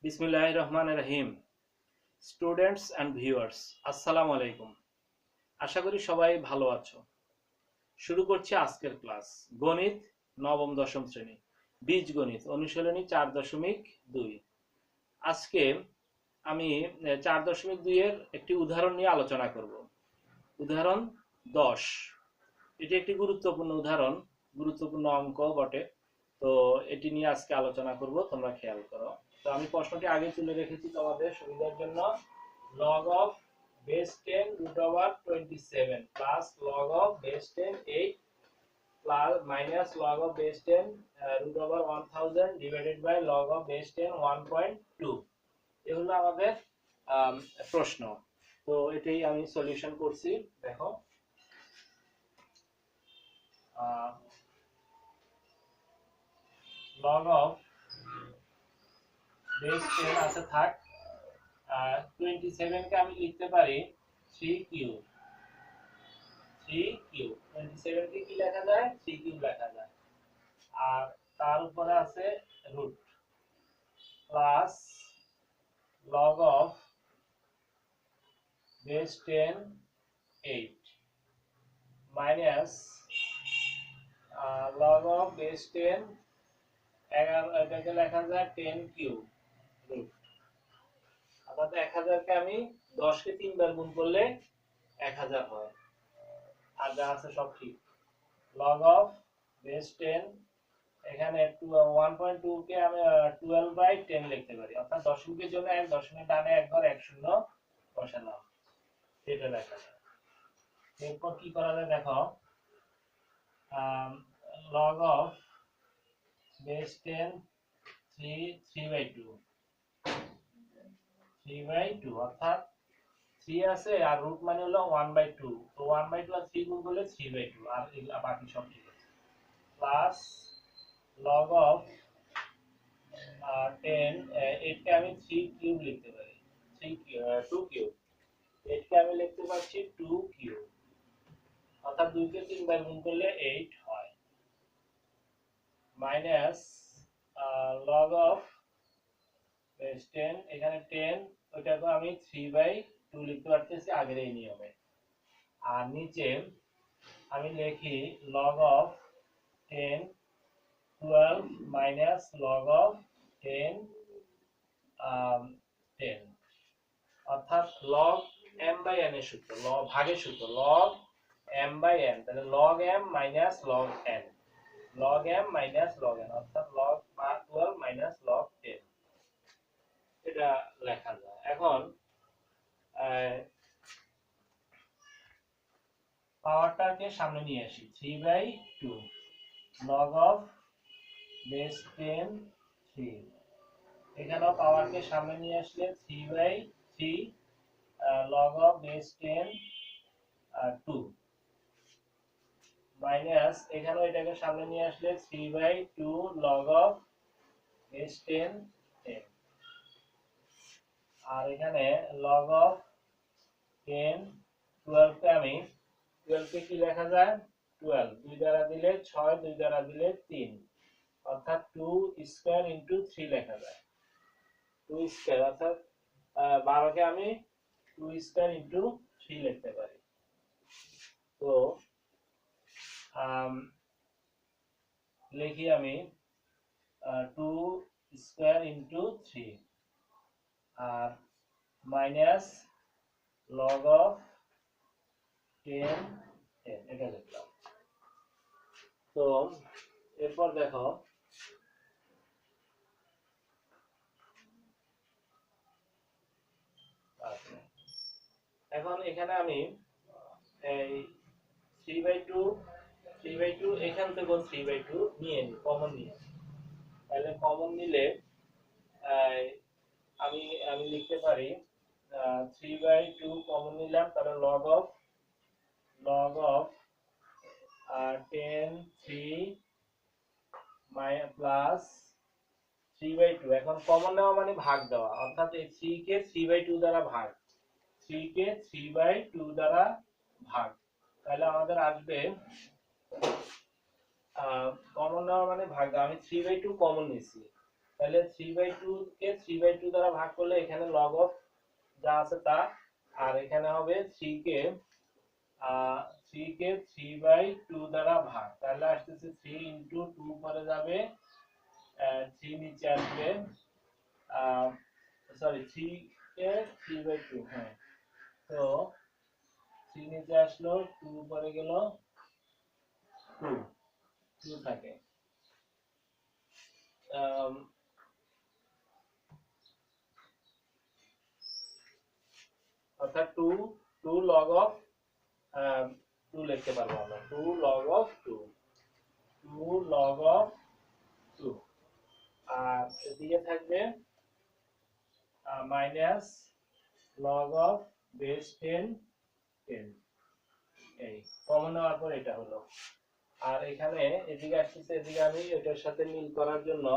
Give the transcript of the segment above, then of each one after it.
বিসমিল্লাহির রহমানির রহিম। Students and viewers, আসসালামু আলাইকুম। আশা করি সবাই ভালো আছো। শুরু করছি আজকের ক্লাস। গণিত নবম দশম শ্রেণী, বীজগণিত অনুশীলনী 4.2। আজকে আমি 4.2 এর একটি উদাহরণ নিয়ে আলোচনা করব। উদাহরণ 10। এটি একটি গুরুত্বপূর্ণ উদাহরণ, গুরুত্বপূর্ণ অঙ্ক বটে। তো এটি নিয়ে আজকে আলোচনা করব, তোমরা খেয়াল করো। তো আমি প্রশ্নটি আগে তুলে রেখেছি তোমাদের সুবিধার জন্য। log of base 10 root over 27 plus log of base 10 8 plus minus log of base 10 root over 1000 divided by log of base 10 1.2। এ হলো আমাদের প্রশ্ন। তো এটাই আমি সলিউশন করছি। দেখো, log of base 10 আছে থাক, 27 কে আমি লিখতে পারি 3 কিউব। 27 কে কি লেখা যায়? 3 কিউব লেখা যায়। আর তার উপরে আছে root plus log of base 10 8 minus log of base 10 11, এটাকে লেখা যায় 10 কিউব রুট। অর্থাৎ 1000 কে আমি 10 কে 3 বার গুণ করলে 1000 হয়। আর যা আছে সব ঠিক। log of base 10 এখানে 1.2 কে আমি 12/10 লিখতে পারি। অর্থাৎ দশমিকের জন্য এক দশমিক ডানে এক ঘর এক শূন্য বসালাম, এটা লেখা যায়। এরপর কি করা যায় দেখো, log of base 10 3/2 অর্থাৎ 3 আছে আর রুট মানে হলো 1/2। তো 1/2 আর 3 গুণ করলে 3/2, আর বাকি সব ঠিক আছে। প্লাস log of 10 8 কে আমি 3 কিউব লিখতে পারি। 2 কিউব। 8 কে আমি লিখতে পারছি 2 কিউব। অর্থাৎ 2 কে 3 বার গুণ করলে 8 হয়। মাইনাস log of base 10 এখানে 10, ওটাকে আমি 3/2 লিখতে পারতেছি আগের এই নিয়মে। আর নিচে আমি লিখি log of 10 12 minus log of 10 10, অর্থাৎ log m/n এর সূত্র, ভাগের সূত্র log m/n। তাহলে log m minus log n, log m minus log n অর্থাৎ log 12 minus log 10, এটা লেখা যায়। এখন পাওয়ারটাকে সামনে নিয়ে আসি। 3/2 log of base 10 3, এখানেও পাওয়ারকে সামনে নিয়ে আসলে 3/3 log of base 10 2 মাইনাস এখানেও এটাকে সামনে নিয়ে আসলে 3/2 log of base 10 10। আর এখানে log of 10 12 কে আমি 12 কে কি লেখা যায়? 12 2 দ্বারা দিলে 6, 2 দ্বারা দিলে 3, অর্থাৎ 2 স্কয়ার ইনটু 3 লেখা যায়। 2 স্কয়ার অর্থাৎ 12 কে আমি 2 স্কয়ার ইনটু 3 লিখতে পারি। তো লিখি আমি 2 স্কয়ার ইনটু 3 আর মাইনাস log of 10 10, এটা লিখলাম। তো এরপর দেখো, এখন এখানে আমি এই 3/2 এখান থেকে 3/2 নিয়ে নিই, কমন নিয়ে। তাহলে কমন নিলে আমি আমি লিখতে পারি 3/2 কমন নিলাম, তাহলে log of 10 3 প্লাস 3/2। এখন কমন নেওয়া মানে ভাগ দেওয়া, অর্থাৎ এই 3 কে 3/2 দ্বারা ভাগ, 3 কে 3/2 দ্বারা ভাগ। তাহলে আমাদের আসবে কমন নেওয়া মানে ভাগ দেওয়া। আমি 3/2 কমন নিছি, তাহলে 3/2 কে 3/2 দ্বারা ভাগ করলে এখানে log অফ যা আছে তা, আর এখানে হবে 3 কে 3/2 দ্বারা ভাগ, তাহলে আসতেছে 3 ইনটু 2 পরে যাবে 3 নিচে আসবে সরি 3 কে 3/2, হ্যাঁ, তো 3 নিচে আসলো, 2 পরে গেল 2 থাকে, অর্থাৎ 2 log অফ 2 লিখতে পারবো আমরা, 2 log অফ 2 log অফ 2, আর এদিকে থাকবে মাইনাস log অফ বেস 10 এই কমন নেওয়ার পর এটা হলো। আর এখানে এদিকে আসতেছে, এদিকে আমি এটার সাথে মিল করার জন্য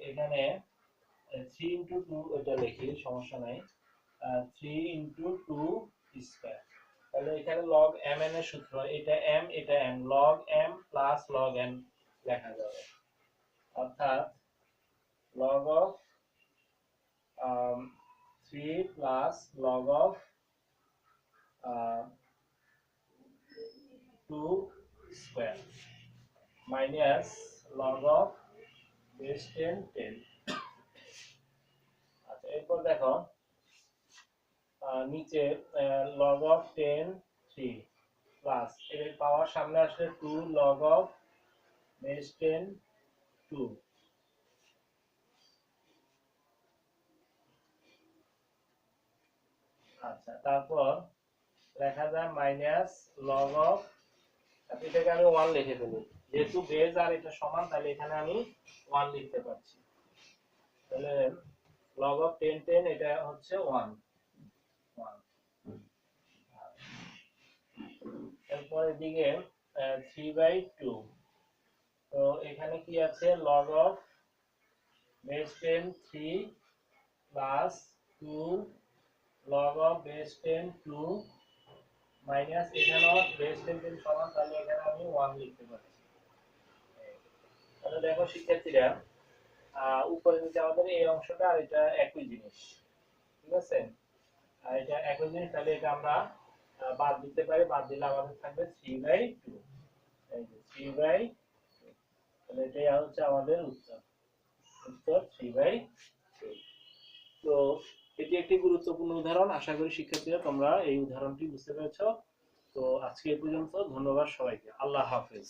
এখানে 3 ইনটু 2 এটা লিখি, সমস্যা নাই, 3 ইনটু 2 স্কয়ার, তাহলে এখানে log mn এর সূত্র, এটা m এটা n, log m plus log n লেখা যাবে, অর্থাৎ log of 3 plus log of 2 square minus log of base 10। আচ্ছা, এরপর দেখো নিচে log of 10 3 প্লাস এর পাওয়ার সামনে আসলে 2 log of base 10 2, আচ্ছা, তারপর লেখা যায় মাইনাস log of, এটাকে আমি 1 লিখে ফেলি, যেহেতু বেজ আর এটা সমান তাহলে এখানে আমি 1 লিখতে পারছি, তাহলে log of 10 10 এটা হচ্ছে 1 1। এরপর এদিকে 3/2, তো এখানে কি আছে log of base 10 3 plus 2 log of base 10 2 minus এখানেও base 10 10 সমান, তাহলে এখানে আমি 1 লিখতে পারছি। তাহলে দেখো শিক্ষার্থীরা, উপরে নিচে আমাদের এই অংশটা আর এটা একই জিনিস, ঠিক আছে, আর এটা একই জিনিস, তাহলে এটা আমরা বাদ দিতে পারি, বাদ দিলে আমাদের থাকবে 3/2, এই যে 3/2, তাহলে এটাই হচ্ছে আমাদের উত্তর 3/2। তো এটি একটি গুরুত্বপূর্ণ উদাহরণ, আশা করি শিক্ষার্থীরা তোমরা এই উদাহরণটি বুঝতে পেরেছো। তো আজকে এই পর্যন্ত, ধন্যবাদ সবাইকে, আল্লাহ হাফেজ।